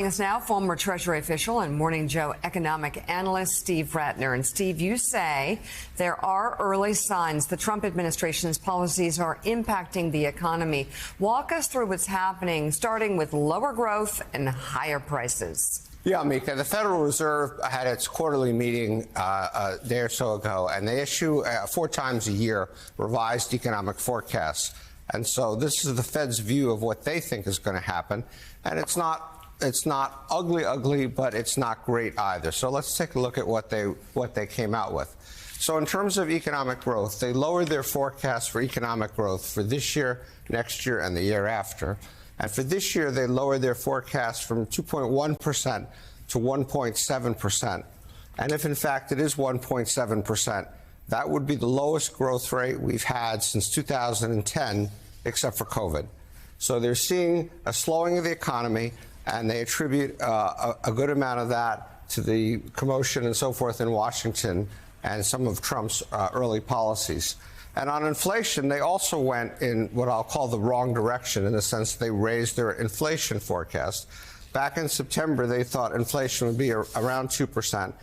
Us now, former Treasury official and Morning Joe economic analyst Steve Ratner. And Steve, you say there are early signs the Trump administration's policies are impacting the economy. Walk us through what's happening, starting with lower growth and higher prices. Yeah, Mika, the Federal Reserve had its quarterly meeting a day or so ago, and they issue 4 times a year revised economic forecasts. And so this is the Fed's view of what they think is going to happen. And it's not ugly, but it's not great either. So let's take a look at what they came out with. So in terms of economic growth, they lowered their forecast for economic growth for this year, next year, and the year after. And for this year, they lowered their forecast from 2.1% to 1.7%. And if, in fact, it is 1.7%, that would be the lowest growth rate we've had since 2010, except for COVID. So they're seeing a slowing of the economy, and they attribute a good amount of that to the commotion and so forth in Washington and some of Trump's early policies. And on inflation, they also went in what I'll call the wrong direction, in the sense they raised their inflation forecast. Back in September, they thought inflation would be around 2%.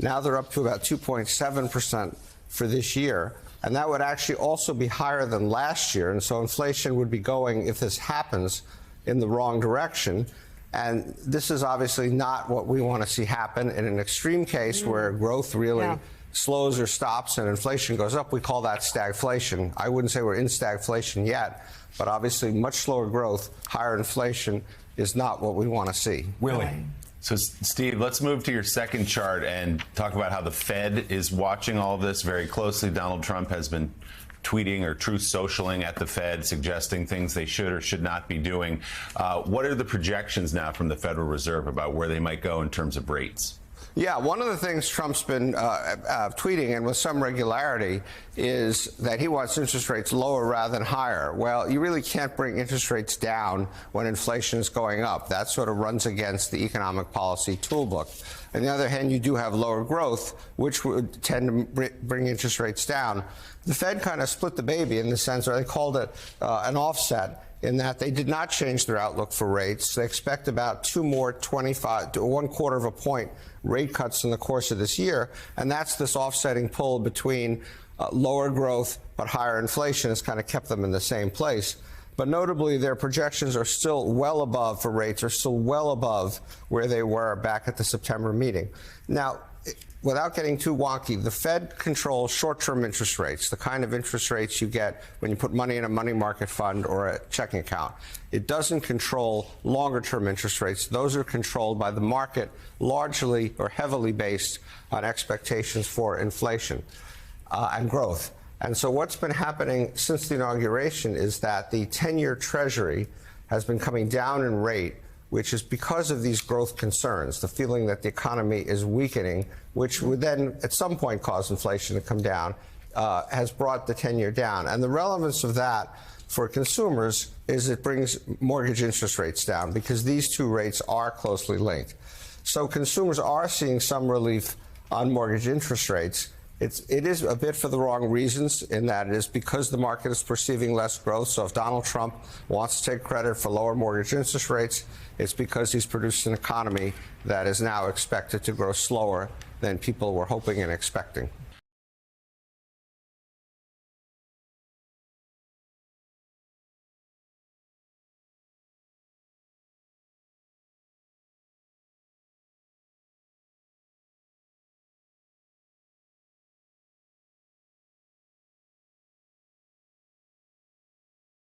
Now they're up to about 2.7% for this year. And that would actually also be higher than last year. And so inflation would be going, if this happens, in the wrong direction. And this is obviously not what we want to see happen. In an extreme case where growth really slows or stops and inflation goes up, we call that stagflation. I wouldn't say we're in stagflation yet, but obviously much slower growth, higher inflation is not what we want to see. Willie. So, Steve, let's move to your second chart and talk about how the Fed is watching all of this very closely. Donald Trump has been tweeting or truth socialing at the Fed, suggesting things they should or should not be doing. What are the projections now from the Federal Reserve about where they might go in terms of rates? Yeah, one of the things Trump's been tweeting, and with some regularity, is that he wants interest rates lower rather than higher. Well, you really can't bring interest rates down when inflation is going up. That sort of runs against the economic policy toolbook. On the other hand, you do have lower growth, which would tend to bring interest rates down. The Fed kind of split the baby in the sense, or they called it an offset, in that they did not change their outlook for rates. They expect about 2 more 25 to 1/4 of a point rate cuts in the course of this year. And that's this offsetting pull between lower growth but higher inflation has kind of kept them in the same place. But notably, their projections are still well above, for rates, are still well above where they were back at the September meeting. Now, without getting too wonky, the Fed controls short-term interest rates, the kind of interest rates you get when you put money in a money market fund or a checking account. It doesn't control longer-term interest rates. Those are controlled by the market, largely or heavily based on expectations for inflation and growth. And so what's been happening since the inauguration is that the 10-year Treasury has been coming down in rate, which is because of these growth concerns, the feeling that the economy is weakening, which would then at some point cause inflation to come down, has brought the 10-year down. And the relevance of that for consumers is it brings mortgage interest rates down, because these two rates are closely linked. So consumers are seeing some relief on mortgage interest rates. It is a bit for the wrong reasons, in that it is because the market is perceiving less growth. So if Donald Trump wants to take credit for lower mortgage interest rates, it's because he's produced an economy that is now expected to grow slower than people were hoping and expecting.